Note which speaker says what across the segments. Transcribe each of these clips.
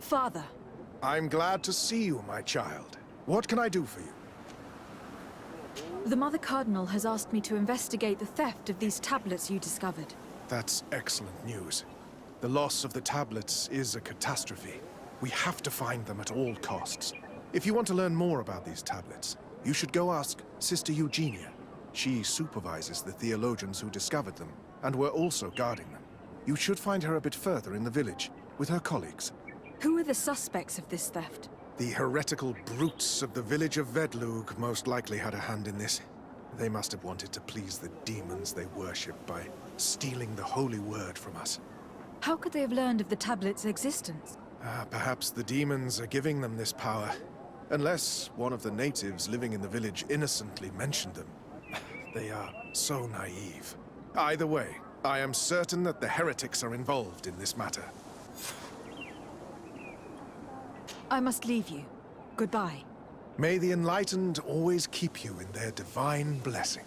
Speaker 1: Father.
Speaker 2: I'm glad to see you, my child. What can I do for you?
Speaker 1: The Mother Cardinal has asked me to investigate the theft of these tablets you discovered.
Speaker 2: That's excellent news. The loss of the tablets is a catastrophe. We have to find them at all costs. If you want to learn more about these tablets, you should go ask Sister Eugenia. She supervises the theologians who discovered them, and were also guarding them. You should find her a bit further in the village, with her colleagues.
Speaker 1: Who are the suspects of this theft?
Speaker 2: The heretical brutes of the village of Vedlug most likely had a hand in this. They must have wanted to please the demons they worship by stealing the holy word from us.
Speaker 1: How could they have learned of the tablet's existence?
Speaker 2: Perhaps the demons are giving them this power. Unless one of the natives living in the village innocently mentioned them. They are so naive. Either way, I am certain that the heretics are involved in this matter.
Speaker 1: I must leave you. Goodbye.
Speaker 2: May the enlightened always keep you in their divine blessing.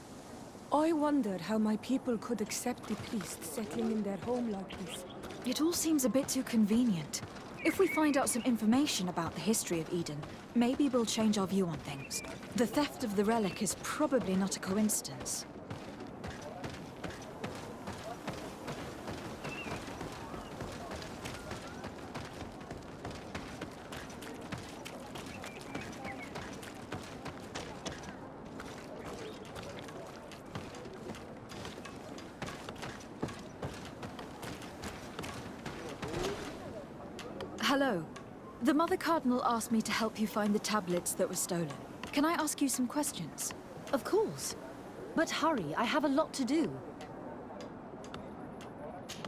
Speaker 3: I wondered how my people could accept the priests settling in their home like this.
Speaker 1: It all seems a bit too convenient. If we find out some information about the history of Eden, maybe we'll change our view on things. The theft of the relic is probably not a coincidence. Hello. The Mother Cardinal asked me to help you find the tablets that were stolen. Can I ask you some questions?
Speaker 4: Of course. But hurry, I have a lot to do.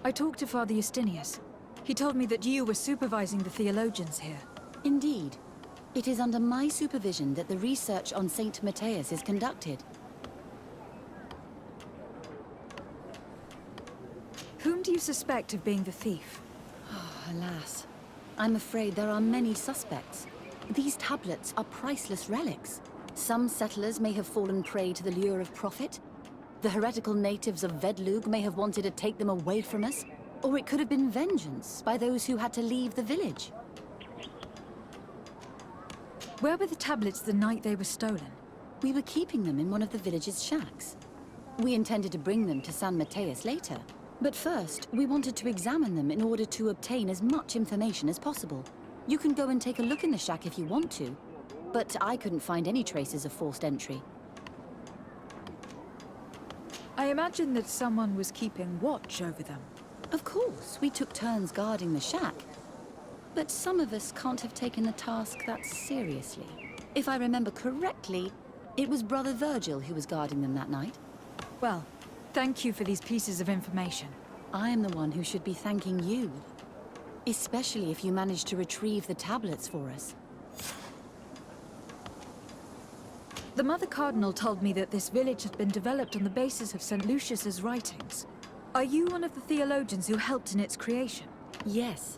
Speaker 1: I talked to Father Justinius. He told me that you were supervising the theologians here.
Speaker 4: Indeed. It is under my supervision that the research on Saint Matthias is conducted.
Speaker 1: Whom do you suspect of being the thief?
Speaker 4: Alas. I'm afraid there are many suspects. These tablets are priceless relics. Some settlers may have fallen prey to the lure of profit. The heretical natives of Vedlug may have wanted to take them away from us. Or it could have been vengeance by those who had to leave the village.
Speaker 1: Where were the tablets the night they were stolen?
Speaker 4: We were keeping them in one of the village's shacks. We intended to bring them to San Matthias later. But first, we wanted to examine them in order to obtain as much information as possible. You can go and take a look in the shack if you want to, but I couldn't find any traces of forced entry.
Speaker 1: I imagine that someone was keeping watch over them.
Speaker 4: Of course, we took turns guarding the shack. But some of us can't have taken the task that seriously. If I remember correctly, it was Brother Virgil who was guarding them that night.
Speaker 1: Well, thank you for these pieces of information.
Speaker 4: I am the one who should be thanking you. Especially if you managed to retrieve the tablets for us.
Speaker 1: The Mother Cardinal told me that this village had been developed on the basis of St. Lucius's writings. Are you one of the theologians who helped in its creation?
Speaker 4: Yes.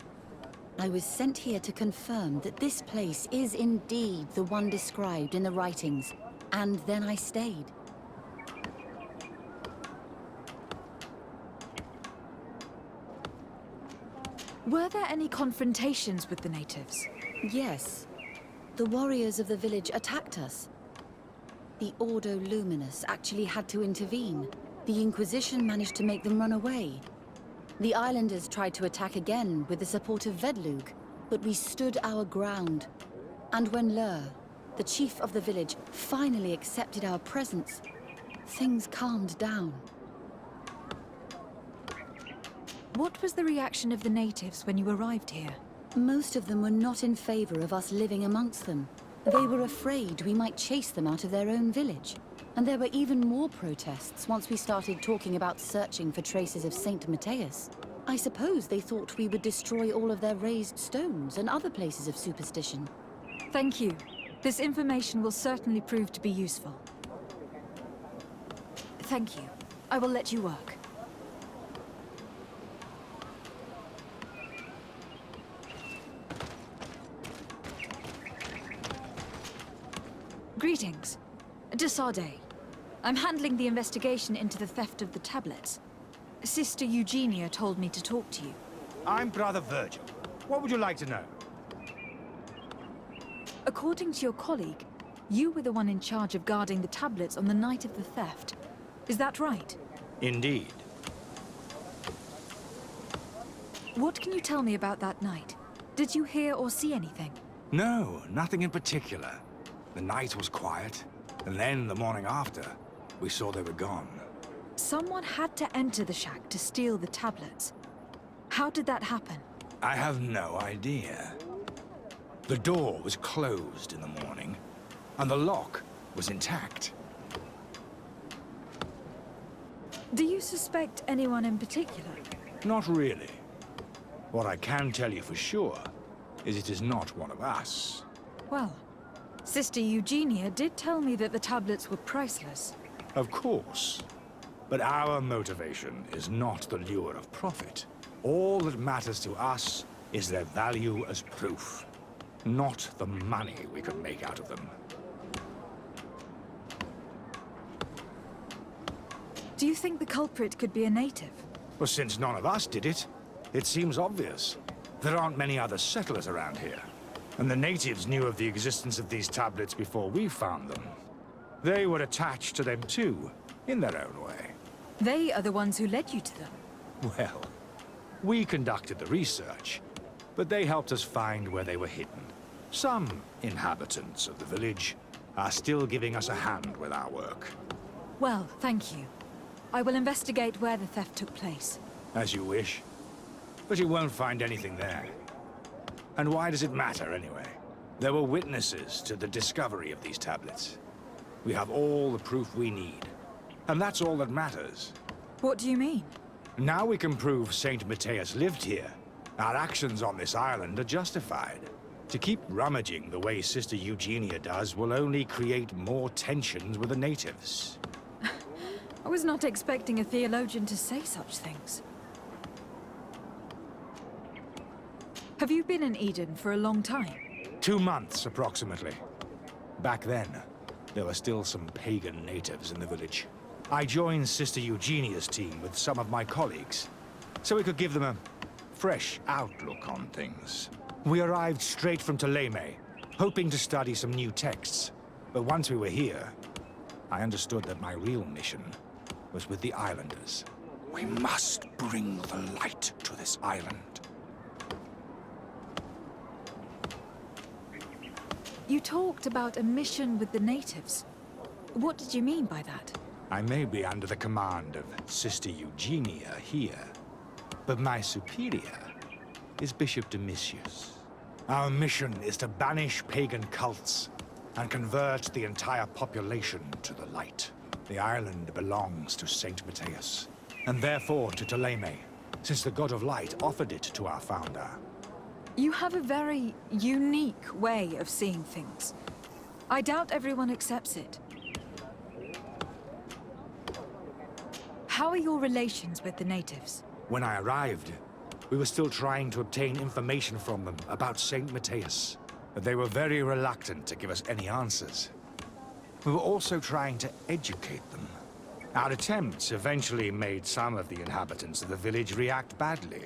Speaker 4: I was sent here to confirm that this place is indeed the one described in the writings. And then I stayed.
Speaker 1: Were there any confrontations with the natives?
Speaker 4: Yes. The warriors of the village attacked us. The Ordo Luminous actually had to intervene. The Inquisition managed to make them run away. The islanders tried to attack again with the support of Vedlug, but we stood our ground. And when Lur, the chief of the village, finally accepted our presence, things calmed down.
Speaker 1: What was the reaction of the natives when you arrived here?
Speaker 4: Most of them were not in favor of us living amongst them. They were afraid we might chase them out of their own village. And there were even more protests once we started talking about searching for traces of Saint Matthias. I suppose they thought we would destroy all of their raised stones and other places of superstition.
Speaker 1: Thank you. This information will certainly prove to be useful. Thank you. I will let you work. Greetings. Desarde. I'm handling the investigation into the theft of the tablets. Sister Eugenia told me to talk to you.
Speaker 5: I'm Brother Virgil. What would you like to know?
Speaker 1: According to your colleague, you were the one in charge of guarding the tablets on the night of the theft. Is that right?
Speaker 5: Indeed.
Speaker 1: What can you tell me about that night? Did you hear or see anything?
Speaker 5: No, nothing in particular. The night was quiet, and then the morning after, we saw they were gone.
Speaker 1: Someone had to enter the shack to steal the tablets. How did that happen?
Speaker 5: I have no idea. The door was closed in the morning, and the lock was intact.
Speaker 1: Do you suspect anyone in particular?
Speaker 5: Not really. What I can tell you for sure is it is not one of us.
Speaker 1: Well, Sister Eugenia did tell me that the tablets were priceless.
Speaker 5: Of course. But our motivation is not the lure of profit. All that matters to us is their value as proof, not the money we can make out of them.
Speaker 1: Do you think the culprit could be a native?
Speaker 5: Well, since none of us did it, it seems obvious. There aren't many other settlers around here, and the natives knew of the existence of these tablets before we found them. They were attached to them too, in their own way.
Speaker 1: They are the ones who led you to them.
Speaker 5: Well, we conducted the research, but they helped us find where they were hidden. Some inhabitants of the village are still giving us a hand with our work.
Speaker 1: Well, thank you. I will investigate where the theft took place.
Speaker 5: As you wish. But you won't find anything there. And why does it matter, anyway? There were witnesses to the discovery of these tablets. We have all the proof we need. And that's all that matters.
Speaker 1: What do you mean?
Speaker 5: Now we can prove Saint Matthias lived here. Our actions on this island are justified. To keep rummaging the way Sister Eugenia does will only create more tensions with the natives.
Speaker 1: I was not expecting a theologian to say such things. Have you been in Eden for a long time?
Speaker 5: 2 months, approximately. Back then, there were still some pagan natives in the village. I joined Sister Eugenia's team with some of my colleagues, so we could give them a fresh outlook on things. We arrived straight from Ptolemy, hoping to study some new texts. But once we were here, I understood that my real mission was with the islanders. We must bring the light to this island.
Speaker 1: You talked about a mission with the natives. What did you mean by that?
Speaker 5: I may be under the command of Sister Eugenia here, but my superior is Bishop Domitius. Our mission is to banish pagan cults and convert the entire population to the light. The island belongs to Saint Matthias, and therefore to Ptolemy, since the god of light offered it to our founder.
Speaker 1: You have a very unique way of seeing things. I doubt everyone accepts it. How are your relations with the natives?
Speaker 5: When I arrived, we were still trying to obtain information from them about Saint Matthias, but they were very reluctant to give us any answers. We were also trying to educate them. Our attempts eventually made some of the inhabitants of the village react badly.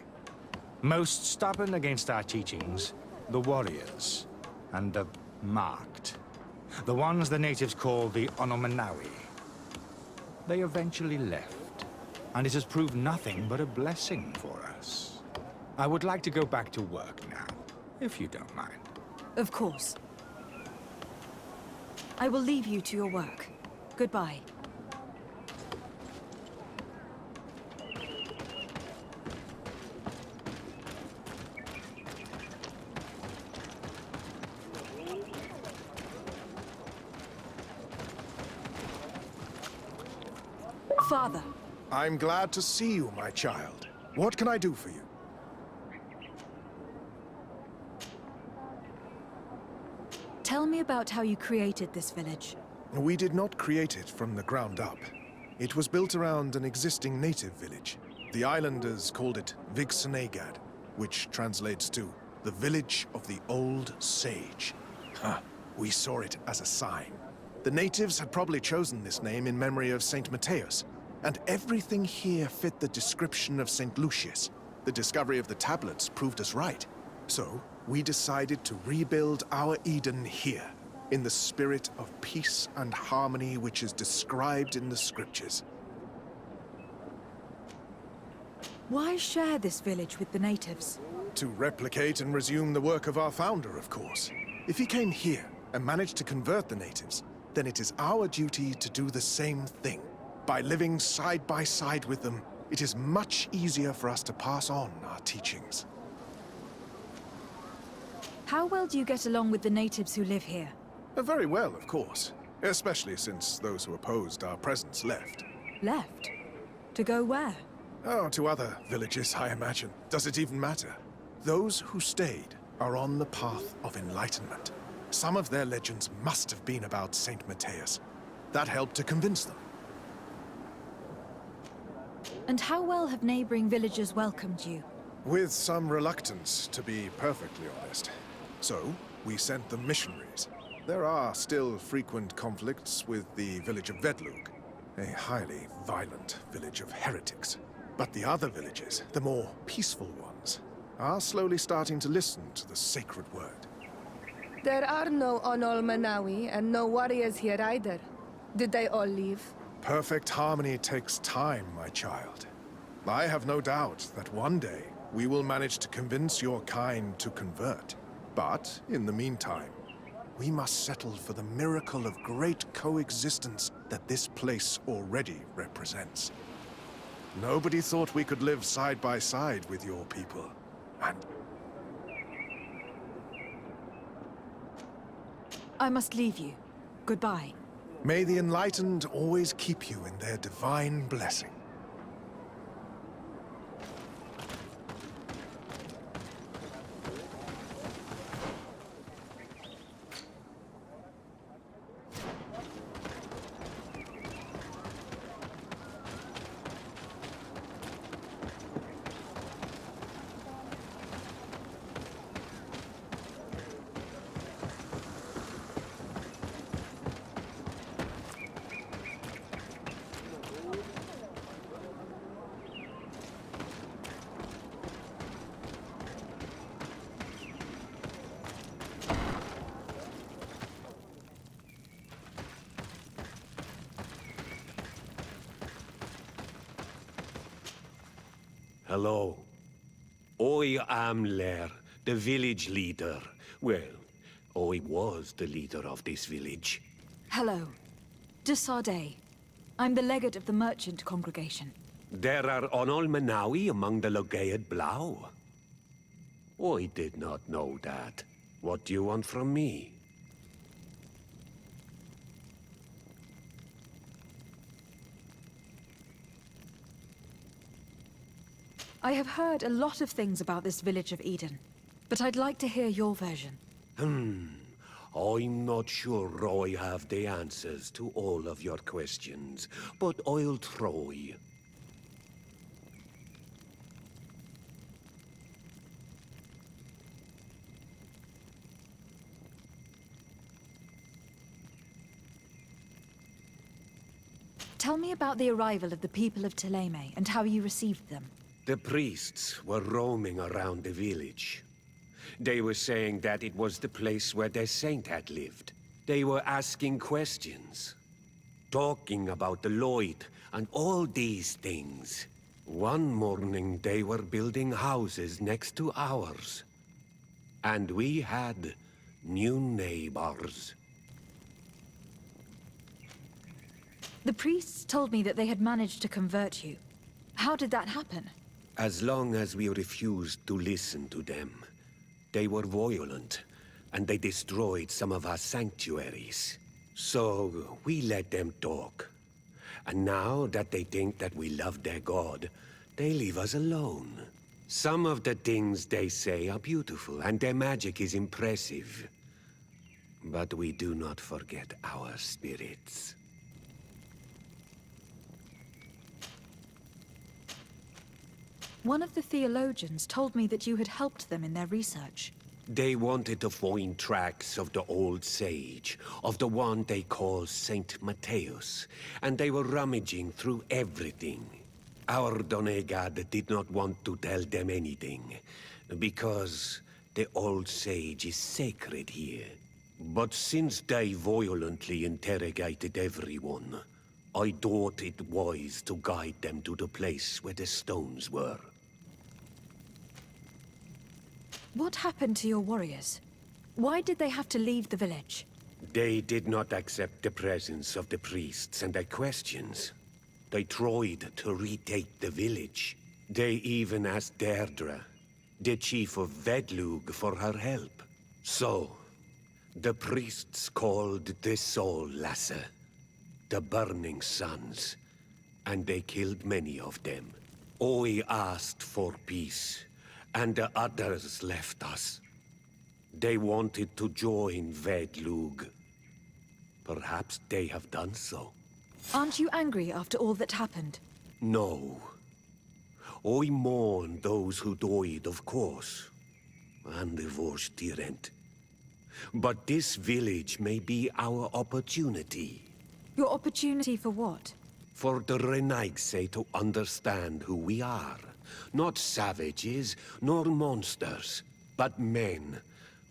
Speaker 5: Most stubborn against our teachings, the warriors, and the marked. The ones the natives call the Onomanawi. They eventually left, and it has proved nothing but a blessing for us. I would like to go back to work now, if you don't mind.
Speaker 1: Of course. I will leave you to your work. Goodbye. Father.
Speaker 2: I'm glad to see you, my child. What can I do for you?
Speaker 1: Tell me about how you created this village.
Speaker 2: We did not create it from the ground up. It was built around an existing native village. The islanders called it Vixenagad, which translates to the Village of the Old Sage. We saw it as a sign. The natives had probably chosen this name in memory of Saint Matthias, and everything here fit the description of Saint Lucius. The discovery of the tablets proved us right. So, we decided to rebuild our Eden here, in the spirit of peace and harmony which is described in the scriptures.
Speaker 1: Why share this village with the natives?
Speaker 2: To replicate and resume the work of our founder, of course. If he came here and managed to convert the natives, then it is our duty to do the same thing. By living side by side with them, it is much easier for us to pass on our teachings.
Speaker 1: How well do you get along with the natives who live here?
Speaker 2: Very well, of course. Especially since those who opposed our presence left.
Speaker 1: Left? To go where?
Speaker 2: Oh, to other villages, I imagine. Does it even matter? Those who stayed are on the path of enlightenment. Some of their legends must have been about Saint Matthias. That helped to convince them.
Speaker 1: And how well have neighboring villagers welcomed you?
Speaker 2: With some reluctance, to be perfectly honest. So, we sent them missionaries. There are still frequent conflicts with the village of Vedlug, a highly violent village of heretics. But the other villages, the more peaceful ones, are slowly starting to listen to the sacred word.
Speaker 3: There are no Onol Manawi and no warriors here either. Did they all leave?
Speaker 2: Perfect harmony takes time, my child. I have no doubt that one day we will manage to convince your kind to convert. But, in the meantime, we must settle for the miracle of great coexistence that this place already represents. Nobody thought we could live side by side with your people, and...
Speaker 1: I must leave you. Goodbye.
Speaker 2: May the enlightened always keep you in their divine blessing.
Speaker 6: Hello. I am Lair, the village leader. Well, I was the leader of this village.
Speaker 1: Hello. De Sardet. I'm the legate of the merchant congregation.
Speaker 6: There are Onol Manawi among the Logead Blau. I did not know that. What do you want from me?
Speaker 1: I have heard a lot of things about this village of Eden, but I'd like to hear your version.
Speaker 6: I'm not sure I have the answers to all of your questions, but I'll try.
Speaker 1: Tell me about the arrival of the people of Thélème and how you received them.
Speaker 6: The priests were roaming around the village. They were saying that it was the place where their saint had lived. They were asking questions, talking about the Lloyd and all these things. One morning they were building houses next to ours. And we had new neighbors.
Speaker 1: The priests told me that they had managed to convert you. How did that happen?
Speaker 6: As long as we refused to listen to them, they were violent, and they destroyed some of our sanctuaries. So we let them talk. And now that they think that we love their god, they leave us alone. Some of the things they say are beautiful, and their magic is impressive. But we do not forget our spirits.
Speaker 1: One of the theologians told me that you had helped them in their research.
Speaker 6: They wanted to find tracks of the old sage, of the one they call Saint Matthias, and they were rummaging through everything. Our Donegad did not want to tell them anything, because The old sage is sacred here. But since they violently interrogated everyone, I thought it wise to guide them to the place where the stones were.
Speaker 1: What happened to your warriors? Why did they have to leave the village?
Speaker 6: They did not accept the presence of the priests and their questions. They tried to retake the village. They even asked Deirdre, the chief of Vedlug, for her help. So, the priests called the Soul Lasser, the Burning Suns, and they killed many of them. I asked for peace, and the others left us. They wanted to join Vedlug. Perhaps they have done so.
Speaker 1: Aren't you angry after all that happened?
Speaker 6: No. I mourn those who died, of course, and the Vorstyrent. But this village may be our opportunity.
Speaker 1: Your opportunity for what?
Speaker 6: For the Renaigse to understand who we are. Not savages, nor monsters, but men,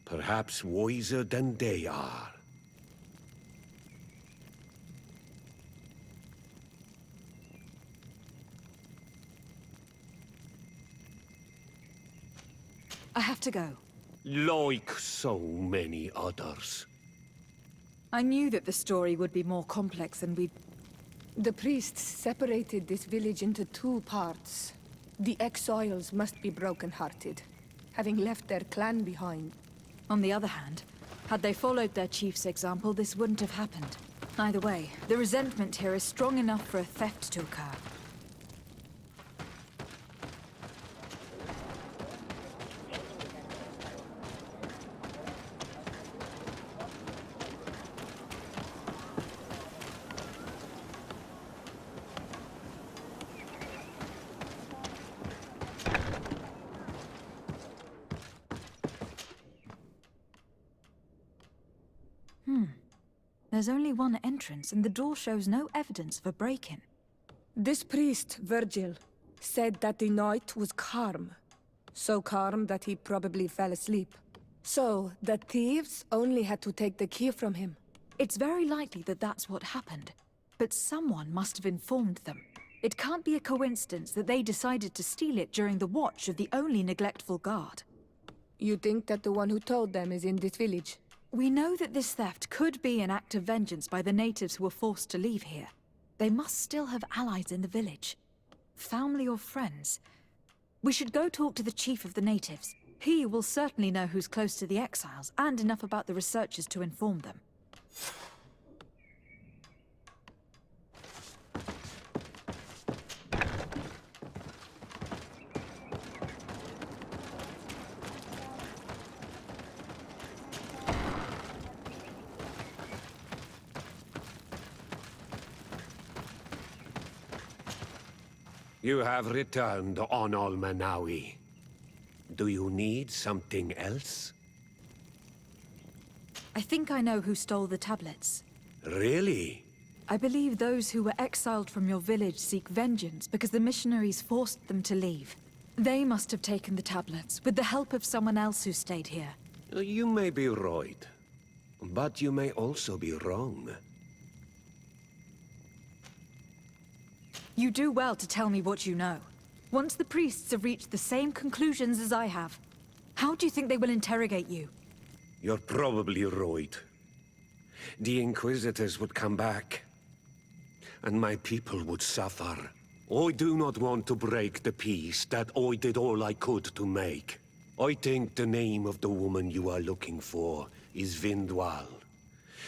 Speaker 6: perhaps wiser than they are.
Speaker 1: I have to go.
Speaker 6: Like so many others.
Speaker 1: I knew that the story would be more complex than we'd...
Speaker 3: The priests separated this village into two parts. The exiles must be broken-hearted, having left their clan behind.
Speaker 1: On the other hand, had they followed their chief's example, this wouldn't have happened. Either way, the resentment here is strong enough for a theft to occur. There's only one entrance, and the door shows no evidence of a break-in.
Speaker 3: This priest, Virgil, said that the night was calm. So calm that he probably fell asleep. So, the thieves only had to take the key from him.
Speaker 1: It's very likely that that's what happened. But someone must have informed them. It can't be a coincidence that they decided to steal it during the watch of the only neglectful guard.
Speaker 3: You think that the one who told them is in this village?
Speaker 1: We know that this theft could be an act of vengeance by the natives who were forced to leave here. They must still have allies in the village. Family or friends. We should go talk to the chief of the natives. He will certainly know who's close to the exiles, and enough about the researchers to inform them.
Speaker 6: You have returned on Almanawi. Do you need something else?
Speaker 1: I think I know who stole the tablets.
Speaker 6: Really?
Speaker 1: I believe those who were exiled from your village seek vengeance because the missionaries forced them to leave. They must have taken the tablets, with the help of someone else who stayed here.
Speaker 6: You may be right, but you may also be wrong.
Speaker 1: You do well to tell me what you know. Once the priests have reached the same conclusions as I have, how do you think they will interrogate you?
Speaker 6: You're probably right. The Inquisitors would come back, and my people would suffer. I do not want to break the peace that I did all I could to make. I think the name of the woman you are looking for is Vindwal.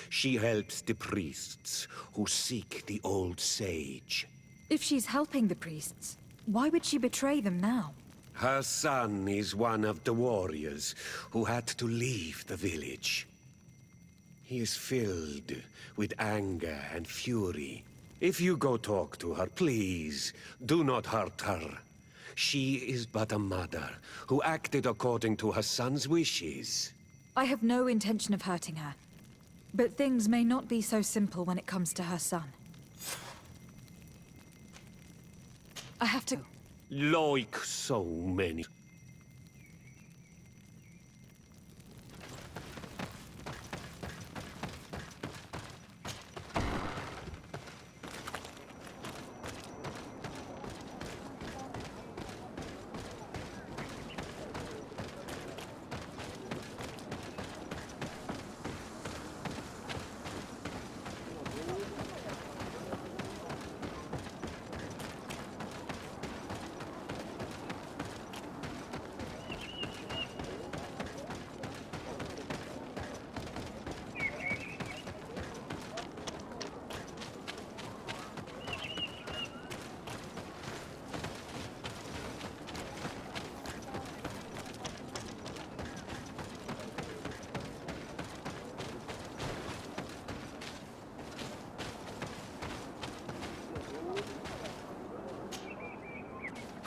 Speaker 6: She helps the priests who seek the old sage.
Speaker 1: If she's helping the priests, why would she betray them now?
Speaker 6: Her son is one of the warriors who had to leave the village. He is filled with anger and fury. If you go talk to her, please, do not hurt her. She is but a mother who acted according to her son's wishes.
Speaker 1: I have no intention of hurting her. But things may not be so simple when it comes to her son. I have to...
Speaker 6: Like so many.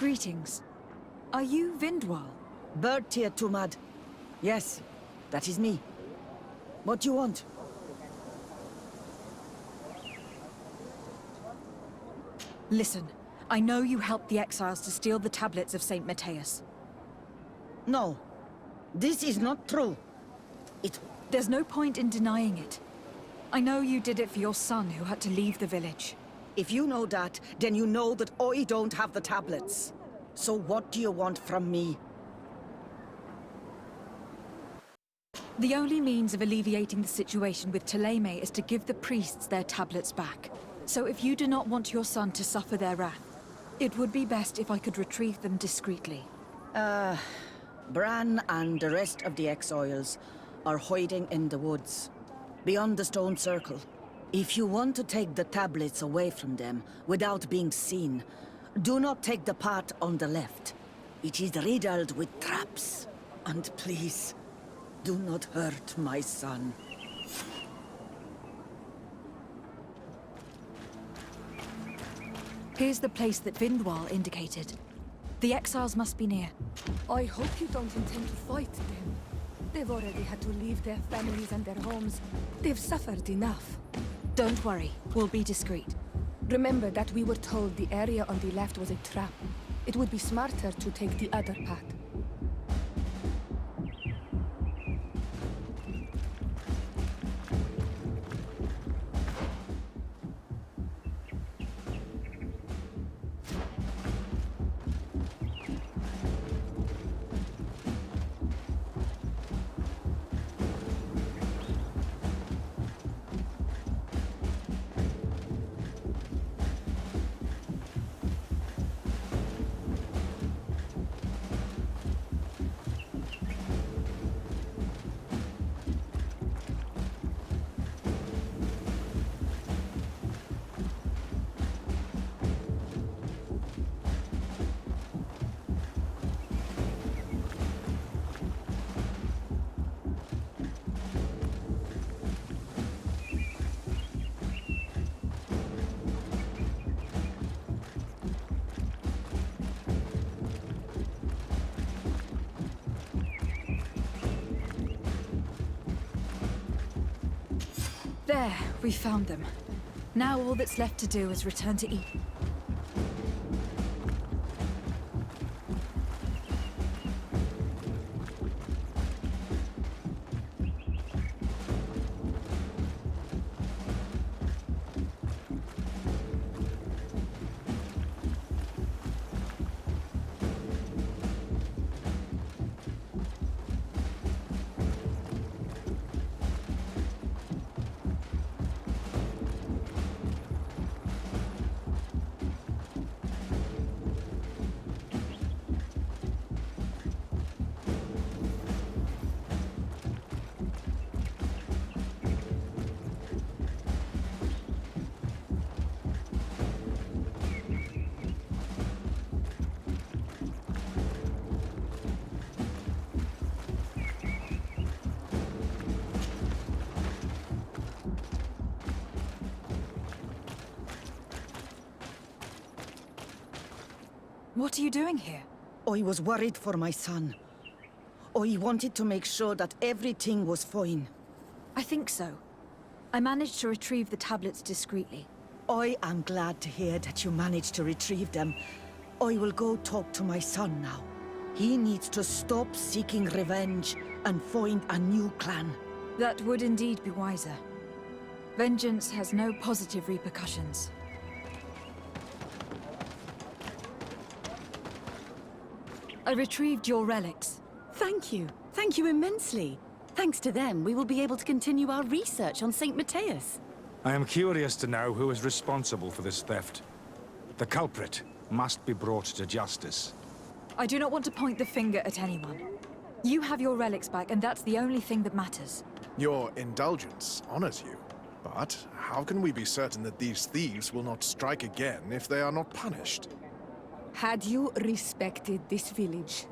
Speaker 1: Greetings. Are you Vindwal?
Speaker 7: Bird tier Tumad. Yes, that is me. What do you want?
Speaker 1: Listen, I know you helped the exiles to steal the tablets of Saint Matthias.
Speaker 7: No, this is not true.
Speaker 1: There's no point in denying it. I know you did it for your son who had to leave the village.
Speaker 7: If you know that, then you know that I don't have the tablets. So what do you want from me?
Speaker 1: The only means of alleviating the situation with Thélème is to give the priests their tablets back. So if you do not want your son to suffer their wrath, it would be best if I could retrieve them discreetly.
Speaker 7: Bran and the rest of the exiles are hiding in the woods, beyond the stone circle. If you want to take the tablets away from them without being seen, do not take the path on the left. It is riddled with traps. And please, do not hurt my son.
Speaker 1: Here's the place that Vindwal indicated. The exiles must be near.
Speaker 3: I hope you don't intend to fight them. They've already had to leave their families and their homes. They've suffered enough.
Speaker 1: Don't worry, we'll be discreet.
Speaker 3: Remember that we were told the area on the left was a trap. It would be smarter to take the other path.
Speaker 1: There, we found them. Now all that's left to do is return to eat. What are you doing here?
Speaker 7: I was worried for my son. I wanted to make sure that everything was fine.
Speaker 1: I think so. I managed to retrieve the tablets discreetly.
Speaker 7: I am glad to hear that you managed to retrieve them. I will go talk to my son now. He needs to stop seeking revenge and find a new clan.
Speaker 1: That would indeed be wiser. Vengeance has no positive repercussions. I retrieved your relics.
Speaker 4: Thank you. Thank you immensely. Thanks to them, we will be able to continue our research on Saint Matthias.
Speaker 5: I am curious to know who is responsible for this theft. The culprit must be brought to justice.
Speaker 1: I do not want to point the finger at anyone. You have your relics back, and that's the only thing that matters.
Speaker 2: Your indulgence honors you. But how can we be certain that these thieves will not strike again if they are not punished?
Speaker 3: Had you respected this village,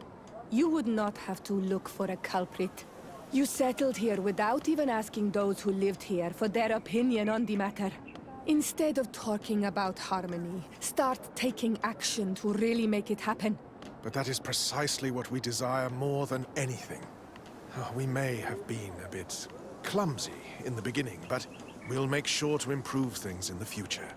Speaker 3: you would not have to look for a culprit. You settled here without even asking those who lived here for their opinion on the matter. Instead of talking about harmony, start taking action to really make it happen.
Speaker 2: But that is precisely what we desire more than anything. We may have been a bit clumsy in the beginning, but we'll make sure to improve things in the future.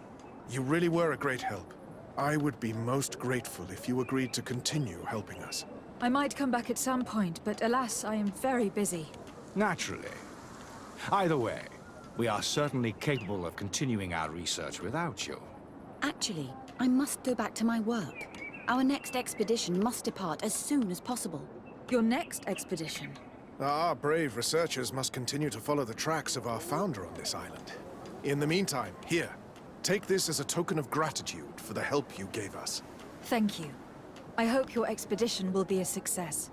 Speaker 2: You really were a great help. I would be most grateful if you agreed to continue helping us.
Speaker 1: I might come back at some point, but alas, I am very busy.
Speaker 5: Naturally. Either way, we are certainly capable of continuing our research without you.
Speaker 4: Actually, I must go back to my work. Our next expedition must depart as soon as possible.
Speaker 1: Your next expedition?
Speaker 2: Our brave researchers must continue to follow the tracks of our founder on this island. In the meantime, here, take this as a token of gratitude for the help you gave us.
Speaker 1: Thank you. I hope your expedition will be a success.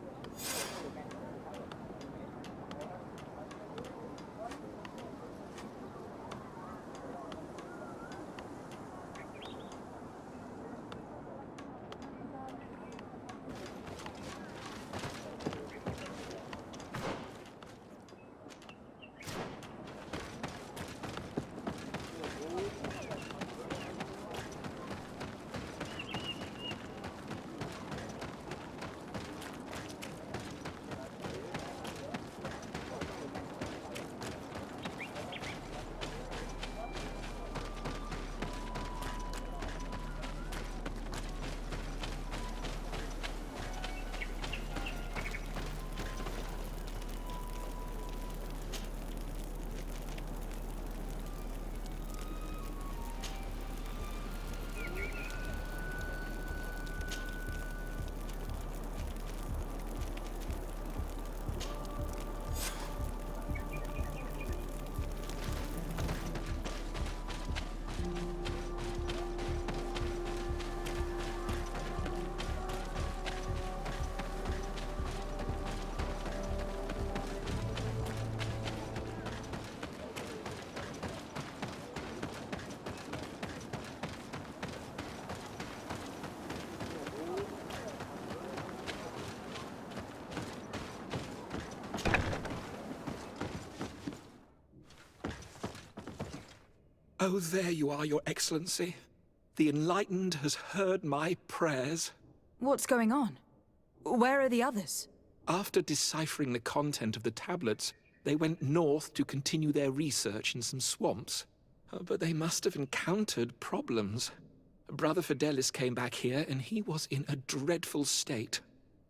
Speaker 8: Oh, there you are, Your Excellency. The Enlightened has heard my prayers.
Speaker 1: What's going on? Where are the others?
Speaker 8: After deciphering the content of the tablets, they went north to continue their research in some swamps. But they must have encountered problems. Brother Fidelis came back here, and he was in a dreadful state.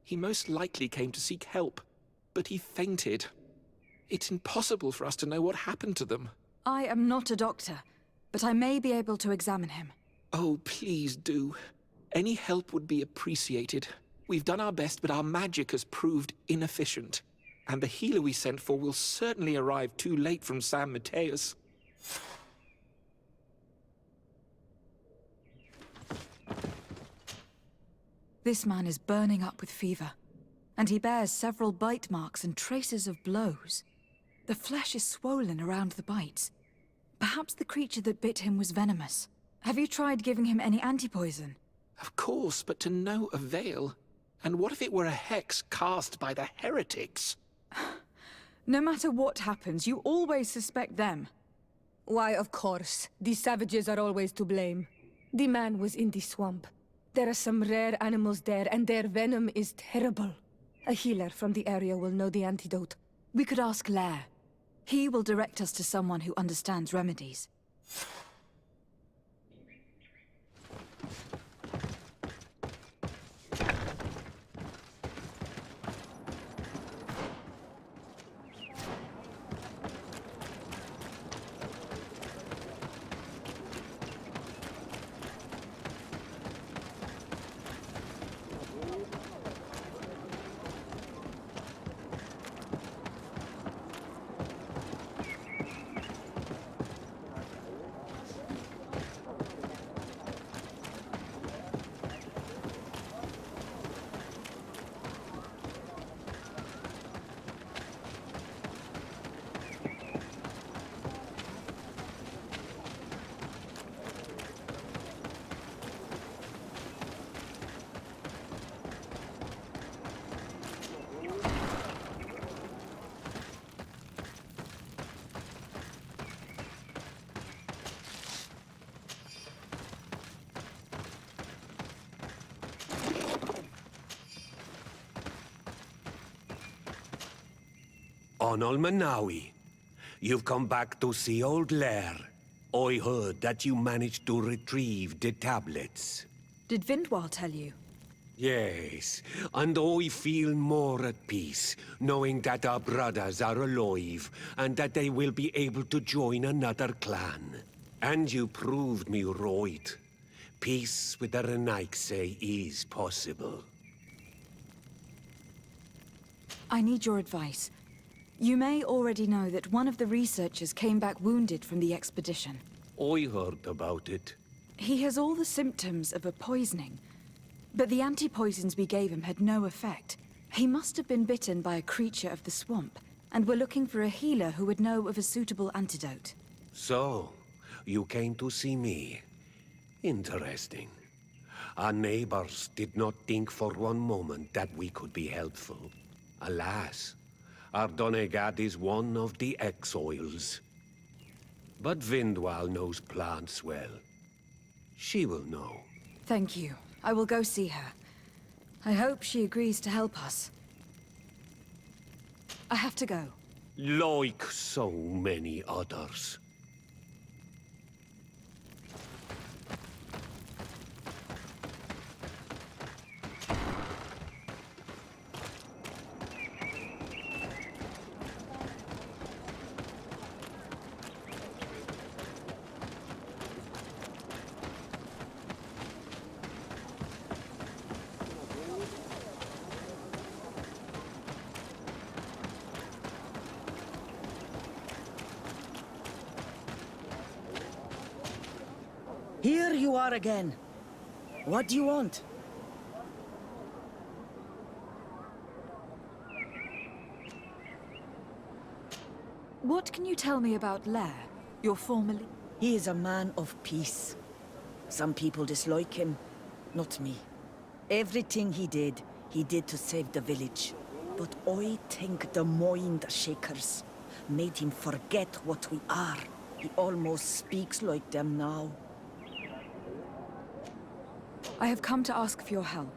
Speaker 8: He most likely came to seek help, but he fainted. It's impossible for us to know what happened to them.
Speaker 1: I am not a doctor, but I may be able to examine him.
Speaker 8: Oh, please do. Any help would be appreciated. We've done our best, but our magic has proved inefficient. And the healer we sent for will certainly arrive too late from San Mateus.
Speaker 1: This man is burning up with fever, and he bears several bite marks and traces of blows. The flesh is swollen around the bites. Perhaps the creature that bit him was venomous. Have you tried giving him any anti-poison?
Speaker 8: Of course, but to no avail. And what if it were a hex cast by the heretics?
Speaker 1: No matter what happens, you always suspect them.
Speaker 3: Why, of course. The savages are always to blame. The man was in the swamp. There are some rare animals there, and their venom is terrible. A healer from the area will know the antidote.
Speaker 1: We could ask Lair. He will direct us to someone who understands remedies.
Speaker 6: Onol Manawi, you've come back to see old Lair. I heard that you managed to retrieve the tablets.
Speaker 1: Did Vindwal tell you?
Speaker 6: Yes, and I feel more at peace, knowing that our brothers are alive, and that they will be able to join another clan. And you proved me right. Peace with the Renaigse is possible.
Speaker 1: I need your advice. You may already know that one of the researchers came back wounded from the expedition.
Speaker 6: I heard about it.
Speaker 1: He has all the symptoms of a poisoning, but the anti-poisons we gave him had no effect. He must have been bitten by a creature of the swamp, and we're looking for a healer who would know of a suitable antidote.
Speaker 6: So, you came to see me. Interesting. Our neighbors did not think for one moment that we could be helpful. Alas, our Donegad is one of the exiles. But Vindwal knows plants well. She will know.
Speaker 1: Thank you. I will go see her. I hope she agrees to help us. I have to go.
Speaker 6: Like so many others.
Speaker 7: Here you are again. What do you want?
Speaker 1: What can you tell me about Lair, your formerly?
Speaker 7: He is a man of peace. Some people dislike him, not me. Everything he did to save the village. But I think the mind shakers made him forget what we are. He almost speaks like them now.
Speaker 1: I have come to ask for your help.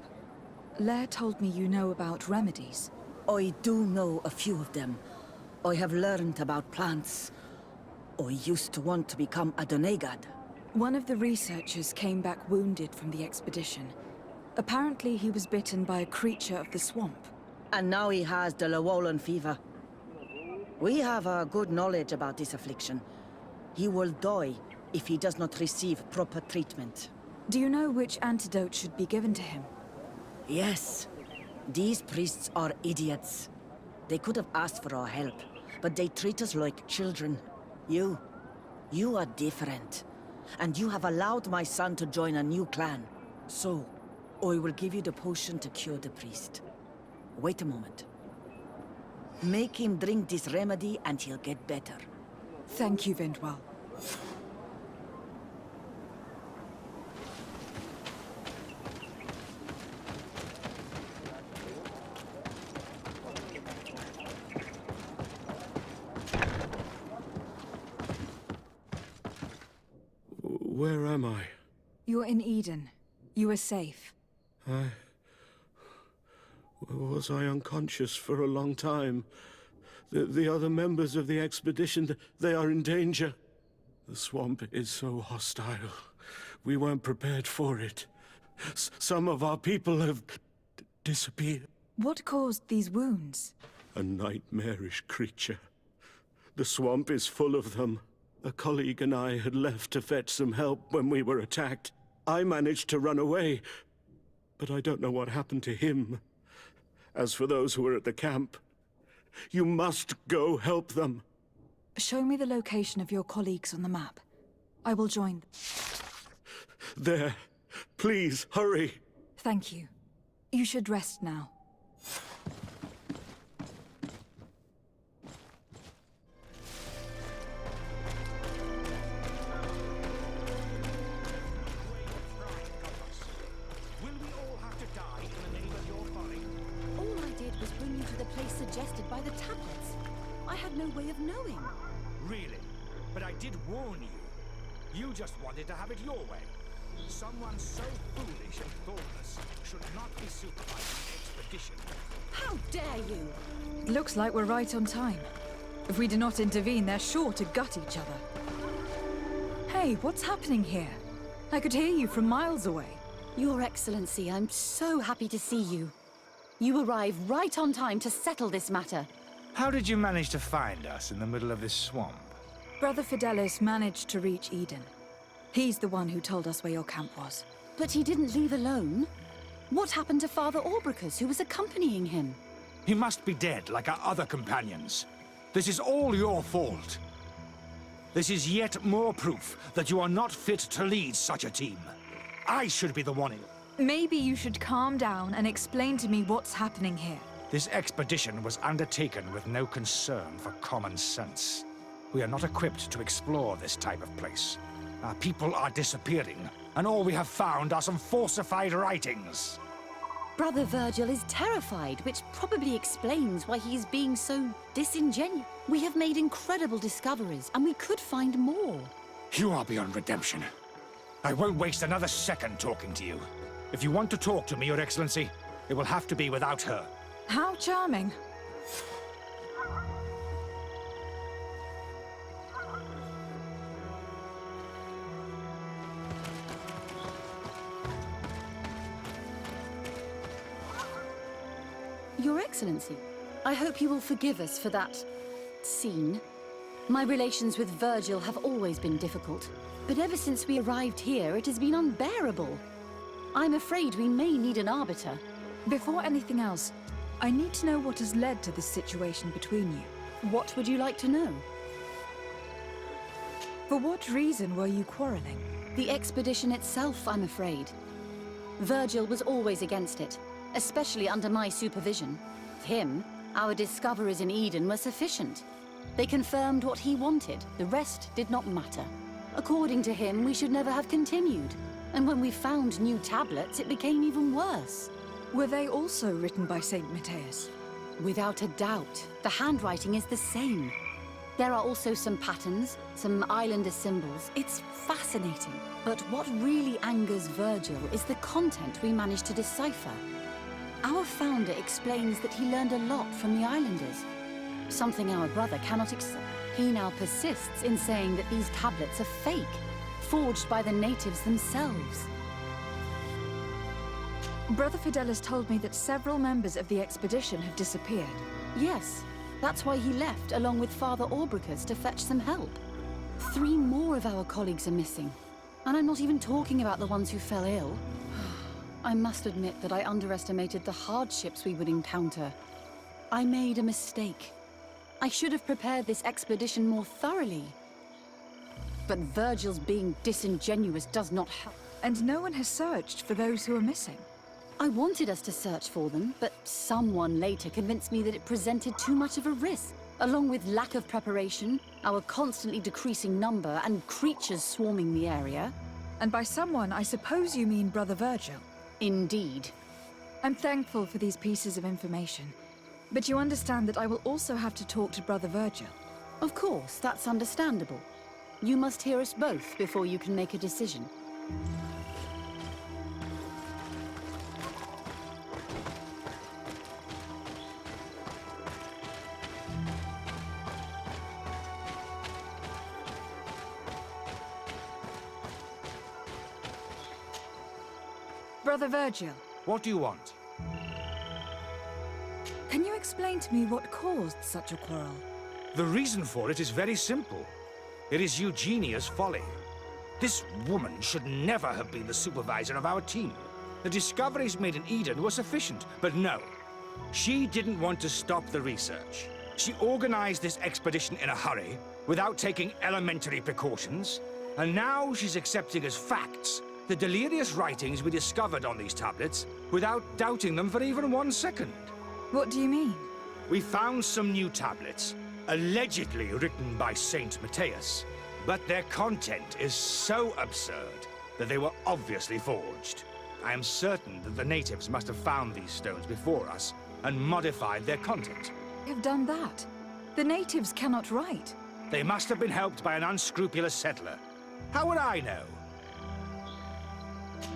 Speaker 1: Lair told me you know about remedies.
Speaker 7: I do know a few of them. I have learned about plants. I used to want to become a Donegad.
Speaker 1: One of the researchers came back wounded from the expedition. Apparently he was bitten by a creature of the swamp.
Speaker 7: And now he has the Llewellyn fever. We have a good knowledge about this affliction. He will die if he does not receive proper treatment.
Speaker 1: Do you know which antidote should be given to him?
Speaker 7: Yes. These priests are idiots. They could have asked for our help, but they treat us like children. You are different. And you have allowed my son to join a new clan. So, I will give you the potion to cure the priest. Wait a moment. Make him drink this remedy and he'll get better.
Speaker 1: Thank you, Vindwal.
Speaker 9: Where am I?
Speaker 1: You're in Eden. You are safe.
Speaker 9: Was I unconscious for a long time? The other members of the expedition, they are in danger. The swamp is so hostile. We weren't prepared for it. Some of our people have disappeared.
Speaker 1: What caused these wounds?
Speaker 9: A nightmarish creature. The swamp is full of them. A colleague and I had left to fetch some help when we were attacked. I managed to run away, but I don't know what happened to him. As for those who are at the camp, you must go help them.
Speaker 1: Show me the location of your colleagues on the map. I will join them.
Speaker 9: There. Please, hurry.
Speaker 1: Thank you. You should rest now.
Speaker 4: Suggested by the tablets. I had no way of knowing.
Speaker 5: Really? But I did warn you. You just wanted to have it your way. Someone so foolish and thoughtless should not be supervising the expedition.
Speaker 4: How dare you!
Speaker 1: It looks like we're right on time. If we do not intervene, they're sure to gut each other. Hey, what's happening here? I could hear you from miles away.
Speaker 4: Your Excellency, I'm so happy to see you. You arrived right on time to settle this matter.
Speaker 5: How did you manage to find us in the middle of this swamp?
Speaker 1: Brother Fidelis managed to reach Eden. He's the one who told us where your camp was.
Speaker 4: But he didn't leave alone. What happened to Father Orbricus, who was accompanying him?
Speaker 5: He must be dead, like our other companions. This is all your fault. This is yet more proof that you are not fit to lead such a team. I should be the one in...
Speaker 1: Maybe you should calm down and explain to me what's happening here.
Speaker 5: This expedition was undertaken with no concern for common sense. We are not equipped to explore this type of place. Our people are disappearing, and all we have found are some falsified writings.
Speaker 4: Brother Virgil is terrified, which probably explains why he is being so disingenuous. We have made incredible discoveries, and we could find more.
Speaker 5: You are beyond redemption. I won't waste another second talking to you. If you want to talk to me, Your Excellency, it will have to be without her.
Speaker 1: How charming.
Speaker 4: Your Excellency, I hope you will forgive us for that scene. My relations with Virgil have always been difficult, but ever since we arrived here, it has been unbearable. I'm afraid we may need an arbiter.
Speaker 1: Before anything else, I need to know what has led to this situation between you.
Speaker 4: What would you like to know?
Speaker 1: For what reason were you quarreling?
Speaker 4: The expedition itself, I'm afraid. Virgil was always against it, especially under my supervision. For him, our discoveries in Eden were sufficient. They confirmed what he wanted. The rest did not matter. According to him, we should never have continued. And when we found new tablets, it became even worse.
Speaker 1: Were they also written by Saint Matthias?
Speaker 4: Without a doubt. The handwriting is the same. There are also some patterns, some islander symbols. It's fascinating. But what really angers Virgil is the content we managed to decipher. Our founder explains that he learned a lot from the islanders. Something our brother cannot accept. He now persists in saying that these tablets are fake, forged by the natives themselves.
Speaker 1: Brother Fidelis told me that several members of the expedition have disappeared.
Speaker 4: Yes, that's why he left along with Father Orbricus to fetch some help. 3 more of our colleagues are missing. And I'm not even talking about the ones who fell ill. I must admit that I underestimated the hardships we would encounter. I made a mistake. I should have prepared this expedition more thoroughly. But Virgil's being disingenuous does not help.
Speaker 1: And no one has searched for those who are missing.
Speaker 4: I wanted us to search for them, but someone later convinced me that it presented too much of a risk. Along with lack of preparation, our constantly decreasing number, and creatures swarming the area.
Speaker 1: And by someone, I suppose you mean Brother Virgil.
Speaker 4: Indeed.
Speaker 1: I'm thankful for these pieces of information. But you understand that I will also have to talk to Brother Virgil.
Speaker 4: Of course, that's understandable. You must hear us both before you can make a decision.
Speaker 1: Brother Virgil,
Speaker 5: What do you want?
Speaker 1: can you explain to me what caused such a quarrel?
Speaker 5: The reason for it is very simple. It is Eugenia's folly. This woman should never have been the supervisor of our team. The discoveries made in Eden were sufficient, but no. She didn't want to stop the research. She organized this expedition in a hurry, without taking elementary precautions, and now she's accepting as facts the delirious writings we discovered on these tablets, without doubting them for even 1 second.
Speaker 1: What do you mean?
Speaker 5: We found some new tablets, allegedly written by Saint Matthias, but their content is so absurd that they were obviously forged. I am certain that the natives must have found these stones before us and modified their content.
Speaker 1: They have done that. The natives cannot write.
Speaker 5: They must have been helped by an unscrupulous settler. How would I know?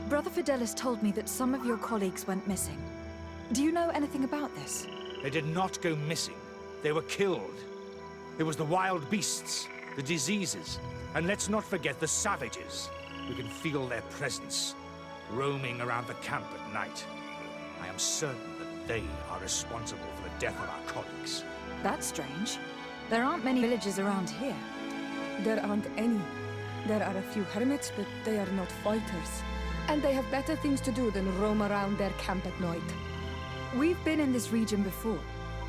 Speaker 1: Brother Fidelis told me that some of your colleagues went missing. Do you know anything about this?
Speaker 5: They did not go missing. They were killed. There was the wild beasts, the diseases, and let's not forget the savages. We can feel their presence, roaming around the camp at night. I am certain that they are responsible for the death of our colleagues.
Speaker 1: That's strange. There aren't many villages around here.
Speaker 3: There aren't any. There are a few hermits, but they are not fighters. And they have better things to do than roam around their camp at night.
Speaker 1: We've been in this region before,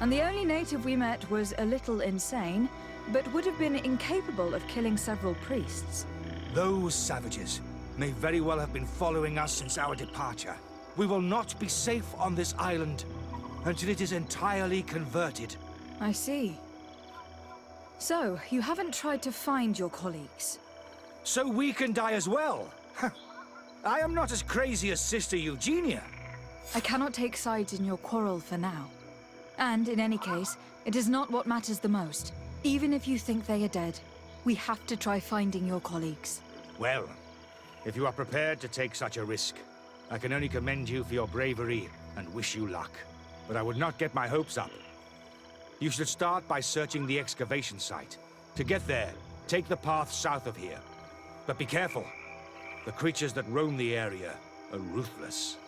Speaker 1: and the only native we met was a little insane, but would have been incapable of killing several priests.
Speaker 5: Those savages may very well have been following us since our departure. We will not be safe on this island until it is entirely converted.
Speaker 1: I see. So, you haven't tried to find your colleagues?
Speaker 5: So we can die as well. I am not as crazy as Sister Eugenia.
Speaker 1: I cannot take sides in your quarrel for now. And in any case, it is not what matters the most. Even if you think they are dead, we have to try finding your colleagues.
Speaker 5: Well, if you are prepared to take such a risk, I can only commend you for your bravery and wish you luck. But I would not get my hopes up. You should start by searching the excavation site. To get there, take the path south of here. But be careful. The creatures that roam the area are ruthless.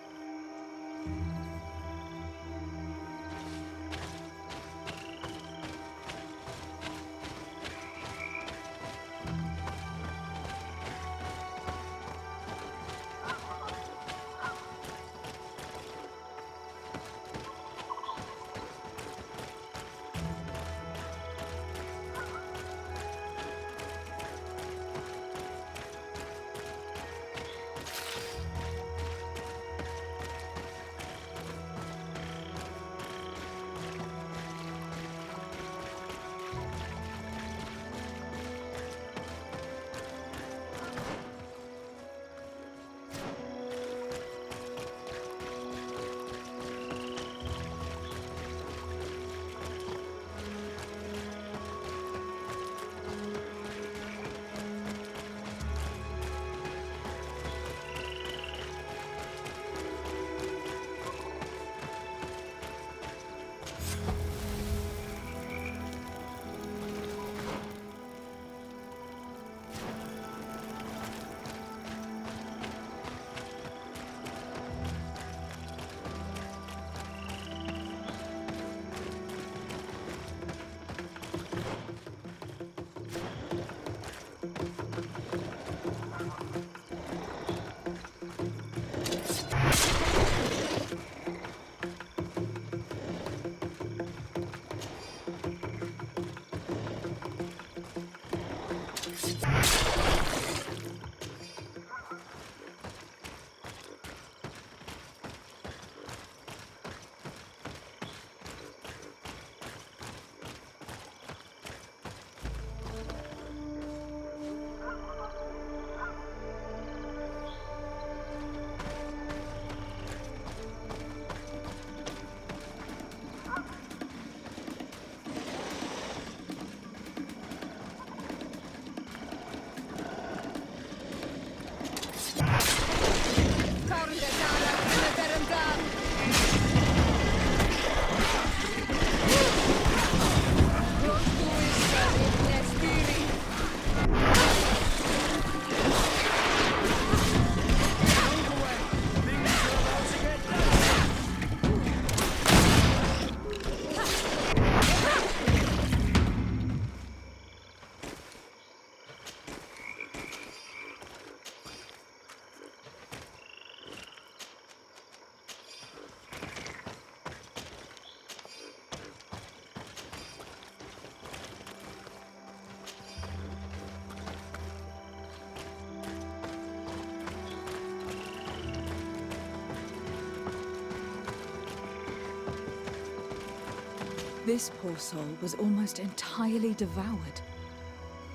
Speaker 1: This poor soul was almost entirely devoured.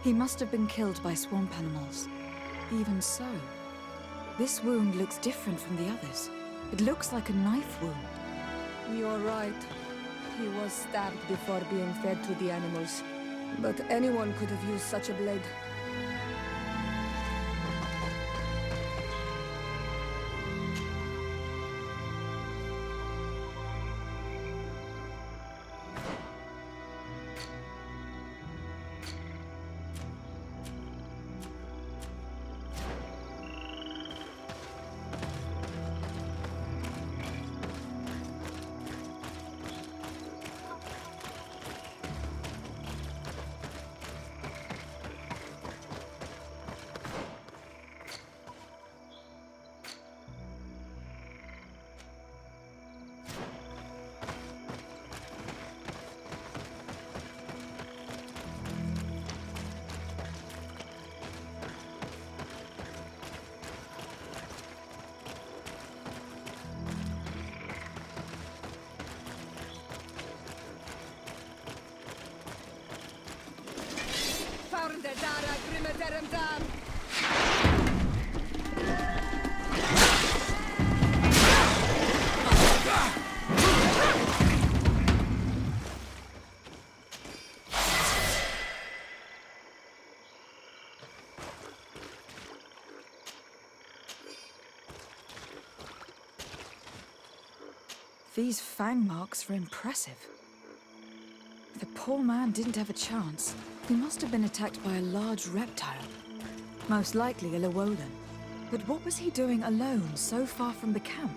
Speaker 1: He must have been killed by swamp animals. Even so, this wound looks different from the others. It looks like a knife wound.
Speaker 3: You're right. He was stabbed before being fed to the animals. But anyone could have used such a blade. tear him down!
Speaker 1: These fang marks are impressive. The poor man didn't have a chance. He must have been attacked by a large reptile. Most likely a Llewellyn. But what was he doing alone, so far from the camp?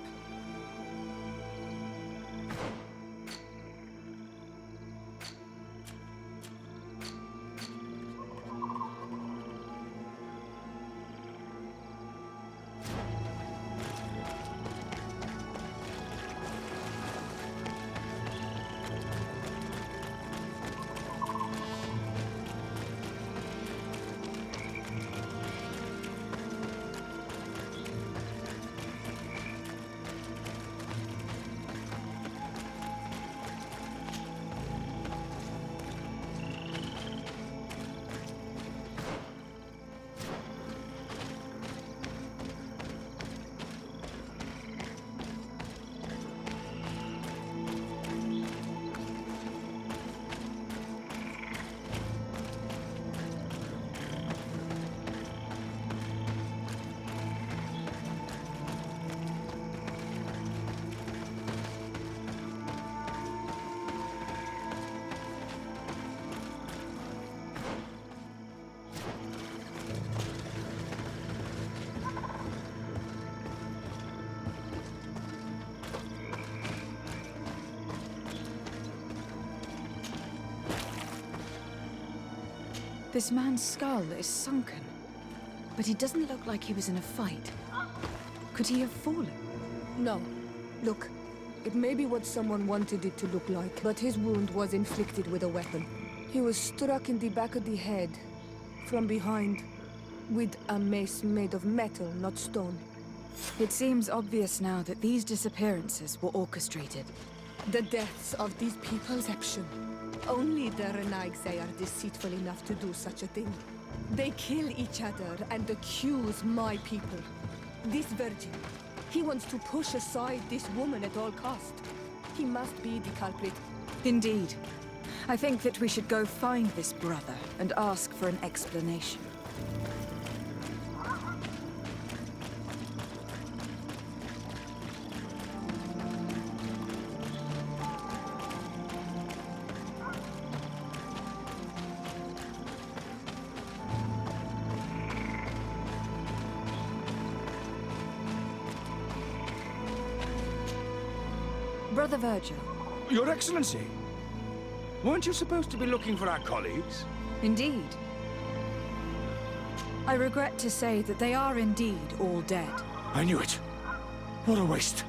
Speaker 1: This man's skull is sunken, but he doesn't look like he was in a fight. Could he have fallen?
Speaker 3: No. Look, it may be what someone wanted it to look like, but his wound was inflicted with a weapon. He was struck in the back of the head, from behind, with a mace made of metal, not stone.
Speaker 1: It seems obvious now that these disappearances were orchestrated.
Speaker 3: The deaths of these people's action. Only the Renaigse are deceitful enough to do such a thing. They kill each other and accuse my people. This virgin, he wants to push aside this woman at all cost. He must be the culprit.
Speaker 1: Indeed. I think that we should go find this brother and ask for an explanation. Brother Virgil.
Speaker 5: Your Excellency! Weren't you supposed to be looking for our colleagues?
Speaker 1: Indeed. I regret to say that they are indeed all dead.
Speaker 5: I knew it. What a waste.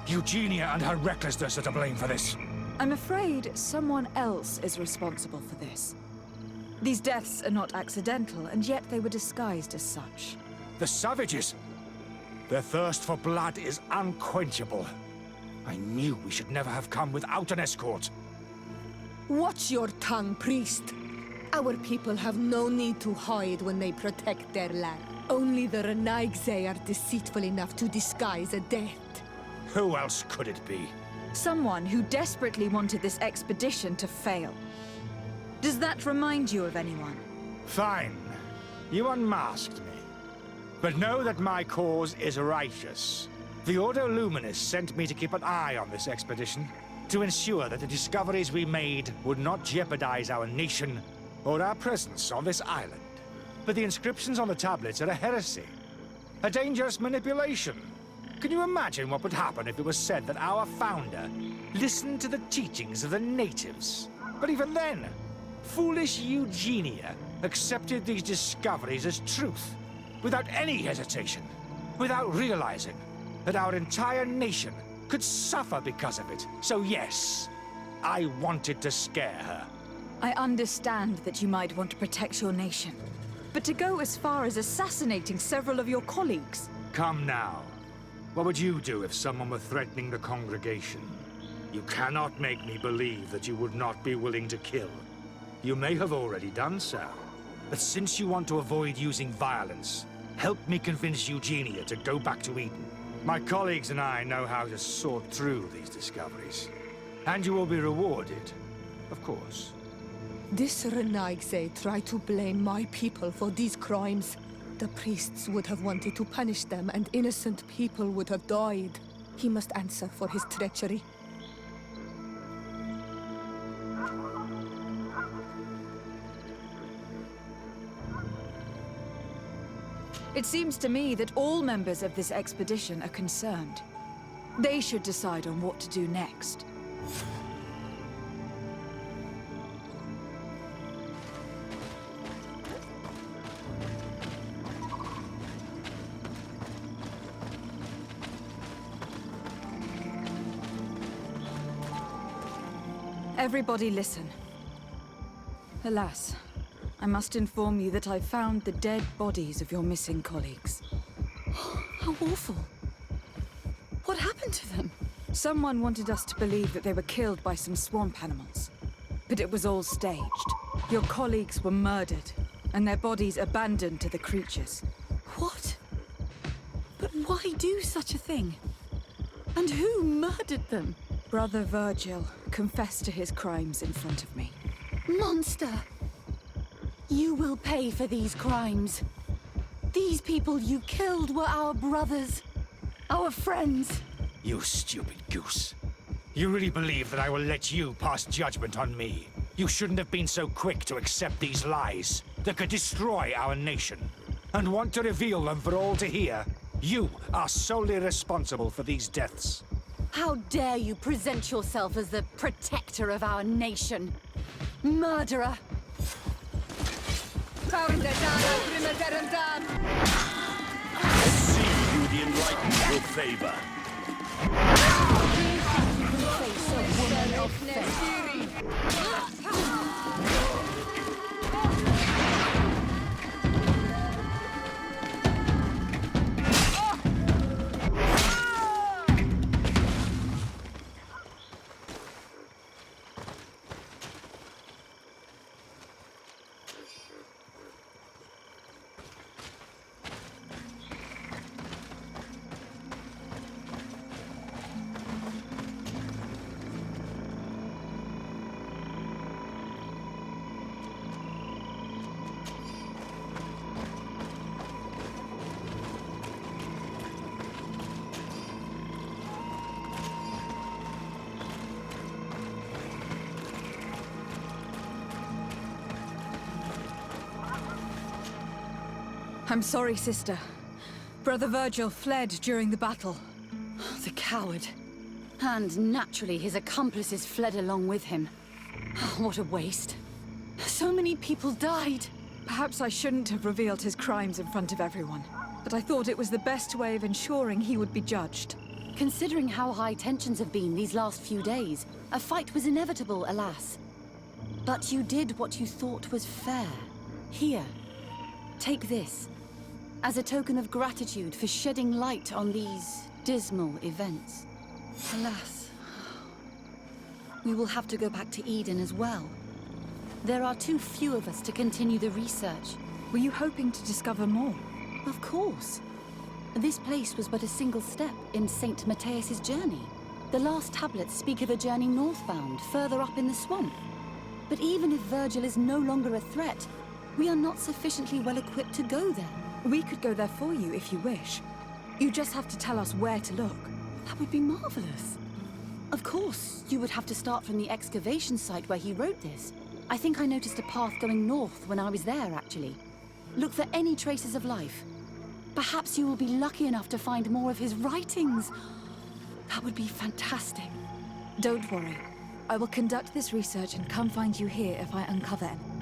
Speaker 5: Eugenia and her recklessness are to blame for this.
Speaker 1: I'm afraid someone else is responsible for this. These deaths are not accidental, and yet they were disguised as such.
Speaker 5: The savages! Their thirst for blood is unquenchable. I knew we should never have come without an escort.
Speaker 3: Watch your tongue, priest. Our people have no need to hide when they protect their land. Only the Renaigse are deceitful enough to disguise a death.
Speaker 5: Who else could it be?
Speaker 1: Someone who desperately wanted this expedition to fail. Does that remind you of anyone?
Speaker 5: Fine. You unmasked me. But know that my cause is righteous. The Ordo Luminous sent me to keep an eye on this expedition, to ensure that the discoveries we made would not jeopardize our nation or our presence on this island. But the inscriptions on the tablets are a heresy, a dangerous manipulation. Can you imagine what would happen if it was said that our founder listened to the teachings of the natives? But even then, foolish Eugenia accepted these discoveries as truth, without any hesitation, without realizing that our entire nation could suffer because of it. So yes, I wanted to scare her.
Speaker 1: I understand that you might want to protect your nation, but to go as far as assassinating several of your colleagues...
Speaker 5: Come now. What would you do if someone were threatening the congregation? You cannot make me believe that you would not be willing to kill. You may have already done so. But since you want to avoid using violence, help me convince Eugenia to go back to Eden. My colleagues and I know how to sort through these discoveries. And you will be rewarded, of course.
Speaker 3: This Renaigse tried to blame my people for these crimes. The priests would have wanted to punish them, and innocent people would have died. He must answer for his treachery.
Speaker 1: It seems to me that all members of this expedition are concerned. They should decide on what to do next. Everybody listen. Alas, I must inform you that I've found the dead bodies of your missing colleagues.
Speaker 4: How awful. What happened to them?
Speaker 1: Someone wanted us to believe that they were killed by some swamp animals. But it was all staged. Your colleagues were murdered, and their bodies abandoned to the creatures.
Speaker 4: What? But why do such a thing? And who murdered them?
Speaker 1: Brother Virgil confessed to his crimes in front of me.
Speaker 4: Monster! You will pay for these crimes. These people you killed were our brothers. Our friends.
Speaker 5: You stupid goose. You really believe that I will let you pass judgment on me? You shouldn't have been so quick to accept these lies that could destroy our nation. And want to reveal them for all to hear. You are solely responsible for these deaths.
Speaker 4: How dare you present yourself as the protector of our nation? Murderer!
Speaker 10: See who the enlightened will favor.
Speaker 4: Face a woman of faith.
Speaker 1: I'm sorry, sister. Brother Virgil fled during the battle.
Speaker 4: The coward. And naturally, his accomplices fled along with him. What a waste. So many people died.
Speaker 1: Perhaps I shouldn't have revealed his crimes in front of everyone, but I thought it was the best way of ensuring he would be judged.
Speaker 4: Considering how high tensions have been these last few days, a fight was inevitable, alas. But you did what you thought was fair. Here, take this. As a token of gratitude for shedding light on these dismal events. Alas, we will have to go back to Eden as well. There are too few of us to continue the research.
Speaker 1: Were you hoping to discover more?
Speaker 4: Of course. This place was but a single step in St. Matthias's journey. The last tablets speak of a journey northbound, further up in the swamp. But even if Virgil is no longer a threat, we are not sufficiently well equipped to go there.
Speaker 1: We could go there for you if you wish. You just have to tell us where to look.
Speaker 4: That would be marvelous. Of course, you would have to start from the excavation site where he wrote this. I think I noticed a path going north when I was there, actually. Look for any traces of life. Perhaps you will be lucky enough to find more of his writings. That would be fantastic.
Speaker 1: Don't worry. I will conduct this research and come find you here if I uncover any.